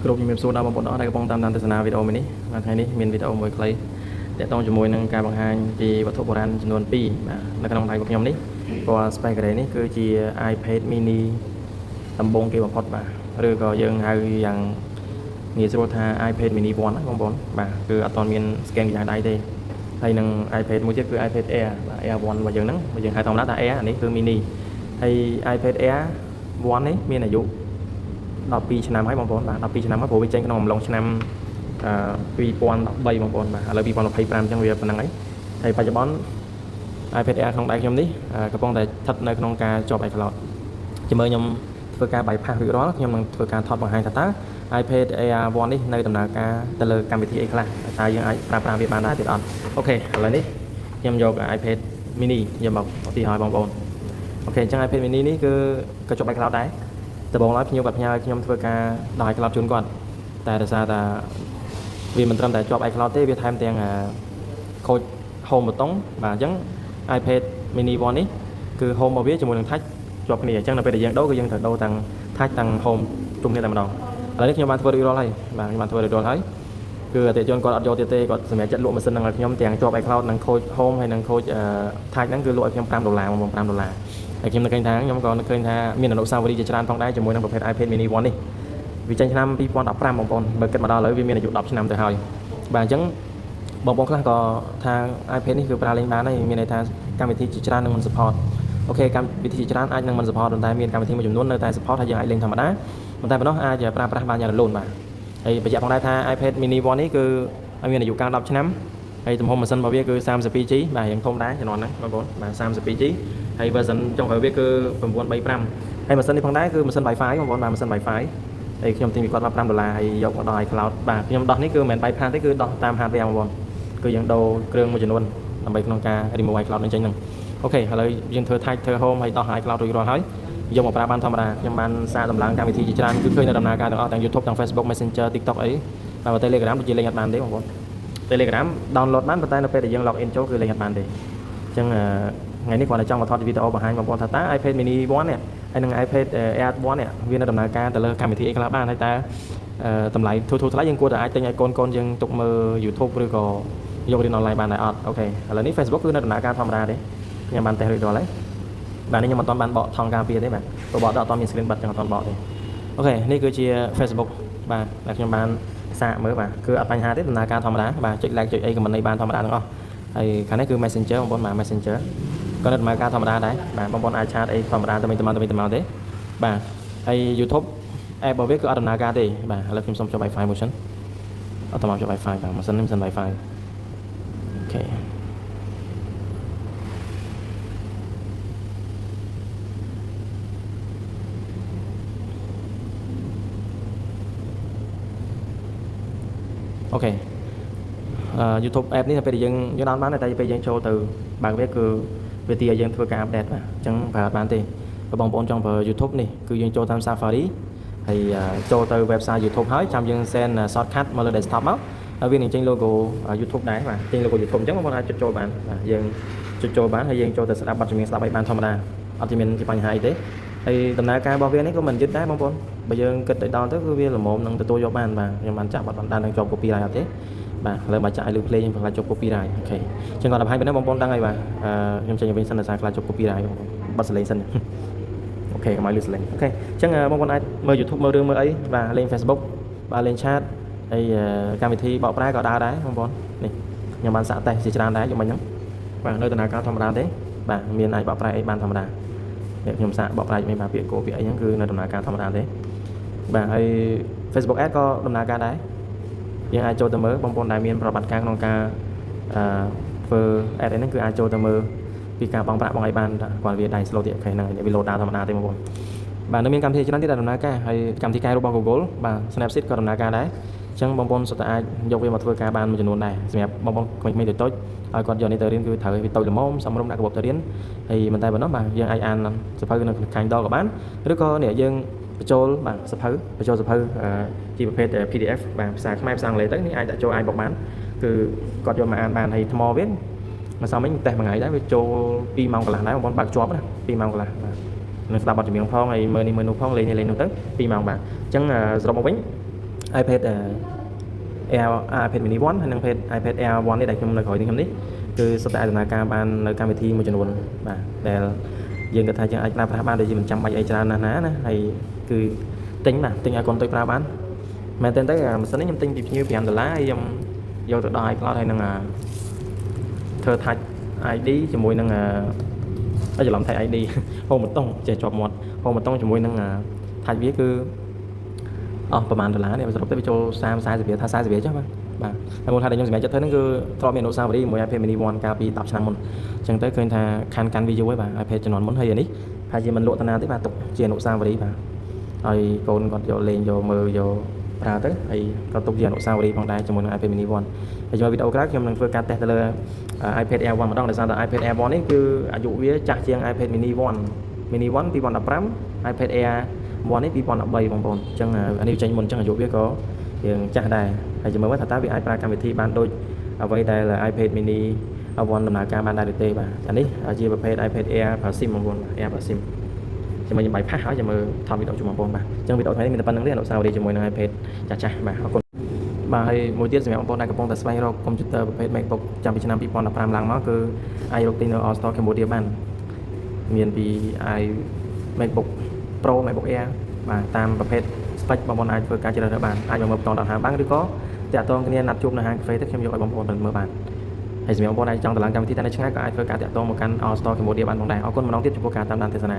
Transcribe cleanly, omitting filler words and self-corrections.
គ្រប់ជំរាបសួរដល់បងប្អូនអស់ដែលកំពុងតាមដានទស្សនាវីដេអូមួយនេះបាទថ្ងៃនេះមានវីដេអូមួយខ្លីទាក់ទងជាមួយនឹងការបង្ហាញពីវត្ថុបុរាណចំនួន2បាទនៅក្នុងដៃរបស់ខ្ញុំនេះពណ៌ Space Gray នេះគឺជា iPad mini ដំបូងគេបំផុតបាទឬក៏យើងហៅយ៉ាងងាយស្រួលថា iPad mini 1ណាបងប្អូនបាទគឺអត់ទាន់មាន scan ពីដៃទេហើយនឹង iPad មួយទៀតគឺ iPad Air បាទ Air 1របស់យើងហ្នឹងបើយើងហៅធម្មតាថា Air នេះគឺ mini ហើយ iPad Air 1នេះមានអាយុ12ឆ្នាំហើយបងប្អូនបាទ12ឆ្នាំហើយព្រោះវាចេញក្នុងអំឡុងឆ្នាំ2013បងប្អូនបាទឥឡូវ2025អញ្ចឹងវាប៉ុណ្្នឹងហើយបច្ចុប្បន្ន iPad Air ក្នុងដៃខ្ញុំនេះកំពុងតែស្ថិតនៅក្នុងការជាប់ iCloud ជាមួយខ្ញុំធ្វើការ bypass រួចរាល់ខ្ញុំនឹងធ្វើការថតបង្ហាញថាតើ iPad Air 1នេះនៅដំណើរការទៅលើកម្មវិធីអីខ្លះតើយើងអាចប្រើប្រាស់វាបានដែរទេអត់អូខេឥឡូវនេះខ្ញុំយក iPad mini យកមកឧទាហរណ៍បងប្អូនអូខេអញ្ចឹង iPad mini នេះគឺក៏ជាប់ iCloud ដែរដំបូងឡើយខ្ញុំគាត់ផ្ញើខ្ញុំធ្វើការដល់ iCloud ជូនគាត់តែដោយសារតែវាមិនត្រឹមតែជាប់ iCloud ទេវាថែមទាំងខូច home ប៊ូតុងបាទអញ្ចឹង iPad mini 1នេះគឺ home របស់វាជាមួយនឹង touch ជាប់គ្នាអញ្ចឹងនៅពេលដែលយើងដូរគឺយើងត្រូវដូរទាំង touch ទាំង home ជុំគ្នាតែម្ដងឥឡូវនេះខ្ញុំបានធ្វើរួចរាល់ហើយបាទខ្ញុំបានធ្វើរួចរាល់ហើយគឺអតិថិជនគាត់អត់យកទៀតទេគាត់សម្រាប់ចាត់លក់ម៉ាស៊ីនហ្នឹងឲ្យខ្ញុំទាំងជាប់ iCloud និងខូច home ហើយនិងខូច touch ហ្នឹងគឺលក់ឲ្យខ្ញុំ$5បងប្អូន$5ហើយខ្ញុំនឹកឃើញថាខ្ញុំក៏នឹកឃើញថាមានអនុស្សាវរីយ៍ជាច្រើនផងដែរជាមួយនឹងប្រភេទ iPad mini 1នេះវាចេញឆ្នាំ2015បងប្អូនបើគិតមកដល់ឥឡូវវាមានអាយុ10ឆ្នាំទៅហើយបាទអញ្ចឹងបងប្អូនខ្លះក៏ថា iPad នេះគឺប្រើលេងបានហើយមានន័យថាកម្មវិធីជាច្រើននឹងមិន support អូខេកម្មវិធីជាច្រើនអាចនឹងមិន support ប៉ុន្តែមានកម្មវិធីមួយចំនួននៅតែ support ហើយយើងអាចលេងធម្មតាប៉ុន្តែប៉ុណ្ណោះអាចប្រើប្រាស់បានយ៉ាងរលូនបាទហើយបញ្ជាក់ផងដែរថា iPad mini 1នេះគឺមានអាយុកាល10ឆ្នាំហើយទំហំម៉ាស៊ីនរបស់វាគឺ 32G បាទរៀងធំដែរជំនាន់ហ្នឹងបងប្អូនបាទ 32G ហើយ version ចុងក្រោយវាគឺ935ហើយម៉ាស៊ីននេះផងដែរគឺម៉ាស៊ីន Wi-Fi បងប្អូនបាទម៉ាស៊ីន Wi-Fi ហើយខ្ញុំទិញពីគាត់មក$5ហើយយកមកដល់ iCloud បាទខ្ញុំដោះនេះគឺមិនមែន bypass ទេគឺដោះតាម hardware បងប្អូនគឺយើងដូរគ្រឿងមួយចំនួនដើម្បីក្នុងការ remove iCloud នឹងចេញហ្នឹងអូខេឥឡូវយើងធ្វើ touch ធ្វើ home ហើយដោះ iCloud រួចរាល់ហើយយកមកប្រើបានធម្មតាខ្ញុំបានសារដំឡើងកម្មវិធីជាច្រើនគឺឃើញនៅដំណើរការទាំងអស់ទាំង YouTube ទាំង Facebook Messenger TikTok អីតែ Telegram ដូចជាលេងអត់បានទេបងប្អូន Telegram download បានប៉ុន្តែនៅពេលដែលយើង log in ចូលគឺលេងអត់បានទេអញ្ចឹងថ្ងៃនេះគាត់តែចង់មកថតវីដេអូបង្ហាញបងប្អូនថាតើ iPad mini 1នេះហើយនិង iPad Air 1នេះវានៅដំណើរការទៅលើកម្មវិធីអីខ្លះបានហើយតើតម្លៃធូរថ្លៃយើងគួរតែអាចទិញឲ្យកូនយើងទុកមើល YouTube ឬក៏យករៀន online បានដែរអត់អូខេឥឡូវនេះ Facebook គឺនៅដំណើរការធម្មតាទេខ្ញុំបានតេស្តរួចរាល់ហើយបាទនេះខ្ញុំមិនទាន់បានបកថង់ការពារទេបាទព្រោះបកដល់អត់ទាន់មាន screen បិទចឹងអត់ទាន់បកទេអូខេនេះគឺជា Facebook បាទដែលខ្ញុំបានសាកមើលបាទគឺអត់បញ្ហាទេដំណើរការធម្មតាបាទចុច like ចុចអី comment អីបានធម្មតាទាំងអស់ហើយខាងនេះគឺ Messenger បងប្អូនបាទ Messenger ក៏នៅដំណើរការធម្មតាដែរបាទបងប្អូនអាចឆាតអីធម្មតាទៅវិញទៅមកទេបាទហើយ YouTube app របស់វាគឺអត់ដំណើរការទេបាទឥឡូវខ្ញុំសុំចុច Wi-Fi មួយសិនអត់ទៅមកចុច Wi-Fi បាទម៉ាស៊ីននេះម៉ាស៊ីន Wi-Fi អូខេអូខេYouTube app នេះពេលយើងដល់បានតែពេលយើងចូលទៅបើកវាគឺវាទីឲ្យយើងធ្វើការ update បាទអញ្ចឹងប្រើបានទេបើបងប្អូនចង់ប្រើ YouTube នេះគឺយើងចូលតាម Safari ហើយចូលទៅ website YouTube ហើយចាំយើង send shortcut មកលើ desktop មកហើយវានឹងចេញ logo YouTube ដែរបាទចេញ logo YouTube អញ្ចឹងបងប្អូនអាចចុចចូលបានបាទយើងចុចចូលបានហើយយើងចូលទៅស្ដាប់បទចម្រៀងស្ដាប់ឲ្យបានធម្មតាអត់មានជាបញ្ហាអីទេហើយដំណើរការរបស់វានេះក៏មិនយឺតដែរបងប្អូនបើយើងគិតទៅដល់ទៅគឺវាល្មមនឹងទទួលយកបានបាទខ្ញុំបានចាក់បាត់បាននឹងជាប់ copyright អត់ទេបាទឥឡូវបើចាក់ឲ្យលើ play ខ្ញុំខ្លាចជាប់ copyright អូខេអញ្ចឹងគាត់ដល់ហើយពេលនេះបងប្អូនដឹងហើយបាទខ្ញុំចេញវិញសិនដោយសារខ្លាចជាប់ copyright បងប្អូនបတ်សលេងសិនអូខេកុំឲ្យលឺសលេងអូខេអញ្ចឹងបងប្អូនអាចមើល YouTube មើលរឿងមើលអីបាទលេង Facebook បាទលេង chat ហើយកម្មវិធីបកប្រែក៏ដើរដែរបងប្អូននេះខ្ញុំបានសាកតេស្តជាច្រើនដែរយកមិញហ្នឹងបាទនៅដំណើរការធម្មតាទេបាទមានអាចបកប្រែអីបានធម្មតាខ្ញុំសាកបកប្រែមិនបានពាក្យគោពាក្យអីហ្នឹងគឺនៅដំណើរការធម្មតាទេបាទហើយ Facebook Ad ក៏ដំណើរការដែរយើងអាចចូលទៅមើលបងប្អូនដែលមានប្រវត្តិការក្នុងការធ្វើ Ad ហ្នឹងគឺអាចចូលទៅមើលពីការបង់ប្រាក់បងអីបានគាត់វាដៃ slow ទៀតអូខេហ្នឹងវា load ធម្មតាទេបងប្អូនបាទនៅមានកម្មវិធីច្រើនទៀតដែលដំណើរការហើយកម្មវិធីកែរបស់ Google បាទ Snapseed ក៏ដំណើរការដែរអញ្ចឹងបងប្អូនសុទ្ធតែអាចយកវាមកធ្វើការបានមួយចំនួនដែរសម្រាប់បងប្អូនក្មេងៗតូចៗឲ្យគាត់យកនេះទៅរៀនគឺត្រូវវាតូចល្មមសមរម្យដាក់កាបូបទៅរៀនហើយមិនតែប៉ុណ្ណោះបាទយើងអាចអានសៀវភៅនៅខាងដក៏បានឬក៏នេះយើងបញ្ចូលបាទសៀវភៅជាប្រភេទ PDF បាទភាសាខ្មែរភាសាអង់គ្លេសទៅនេះអាចដាក់ចូល iBook បានគឺគាត់យកមកអានបានហើយថ្មវាមិនសមមិញតេស្តមួយថ្ងៃដែរវាចូល2ម៉ោងកន្លះដែរបងប្អូនបើកជាប់ណា2ម៉ោងកន្លះបាទនឹងស្ដាប់បទចម្រៀងផងហើយមើលនេះមើលនោះផងលេងនេះលេងនោះទៅ2ម៉ោងបាទអញ្ចឹងសរុបមកវិញ iPad Air iPad mini 1 ហើយនិង iPad Air 1 នេះដែលខ្ញុំនៅក្រោយនេះខ្ញុំនេះគឺសុទ្ធតែអាចដំណើរការបាននៅកម្មវិធីមួយចំនួនបាទដែលយើងគិតថាយើងអាចប្រើប្រាស់បានដោយជាមិនចាំបាច់អីច្រើនណាស់ណាហើយគឺទិញបាទទិញឲ្យកូនទុយប្រើបានមែនទែនទៅម៉ាស៊ីននេះខ្ញុំទិញពីភ្ញៀវ$5ហើយខ្ញុំយកទៅដល់ iCloud ហើយនឹងធ្វើ Touch ID ជាមួយនឹងច្រឡំ Touch ID ហូបមិនតង់ចេះជាប់មាត់ហូបមិនតង់ជាមួយនឹង Touch វាគឺអស់ប្រហែល$នេះសរុបទៅវាចូល30-40រៀលថា40រៀលចុះបាទហើយមូលហេតុដែលខ្ញុំសម្រេចចិត្តធ្វើហ្នឹងគឺធ្លាប់មានអនុស្សាវរីយ៍មួយ iPad mini 1 កាលពី10ឆ្នាំមុនអញ្ចឹងទៅឃើញថាកាន់វាយូរហើយបាទ iPad ជំនាន់មុនហើយនេះហើយជាមិនលក់តាណាទេបាទទុកជាអនុស្សាវរីយ៍បាទហើយកូនគាត់យកលេងយកមើលយកប្រើទៅហើយក៏ទុកជាអនុស្សាវរីយ៍ផងដែរជាមួយនឹង iPad mini 1ហើយជាមួយវីដេអូក្រោយខ្ញុំនឹងធ្វើការតេស្តទៅលើ iPad Air 1 ម្ដងដោយសារតែ iPad Air 1 នេះគឺអាយុវាចាស់ជាង iPad mini 1 2015 iPad Air 1 នេះ2013បងប្អូនអញ្ចឹងអានេះចេញមុនអញ្ចឹងអាយុវាក៏យើងចាស់ដែរហើយចាំមើលថាតើវាអាចប្រើកម្មវិធីបានដូចអ្វីដែល iPad mini 1 ដំណើរការបានដែរឬទេបាទអានេះជាប្រភេទ iPad Air ប្រើ SIM បងប្អូន Air ប្រើ SIM ចាំមើលខ្ញុំបាយផាសហើយចាំមើលថតវីដេអូជូនបងប្អូនបាទអញ្ចឹងវីដេអូថ្ងៃនេះមានតែប៉ុណ្្នឹងទេអនុស្សាវរីយ៍ជាមួយនឹង iPad ចាស់បាទអរគុណបាទហើយមួយទៀតសម្រាប់បងប្អូនដែលកំពុងតែស្វែងរកកុំព្យូទ័រប្រភេទ MacBook ចាំពីឆ្នាំ2015ឡើងមកគឺអាចរកទិញនៅ All Store Cambodia បានមានពី MacBook Pro MacBook Air បាទតាមប្រភេទ spec បងប្អូនអាចធ្វើការជ្រើសរើសបានអាចមកមើលបន្តដល់ហាងបានឬក៏តាក់ទងគ្នាណាត់ជួបនៅហាងកាហ្វេទៅខ្ញុំយកឲ្យបងប្អូនមើលបានហើយសម្រាប់បងប្អូនអាចចង់តម្លៃកម្មវិធីតែនៅឆ្ងាយក៏អាចធ្វើការតាក់ទងមកកាន់ All Store Cambodia បានផងដែរអរគុណម្ដងទៀតចំពោះការតាមដានទស្សនា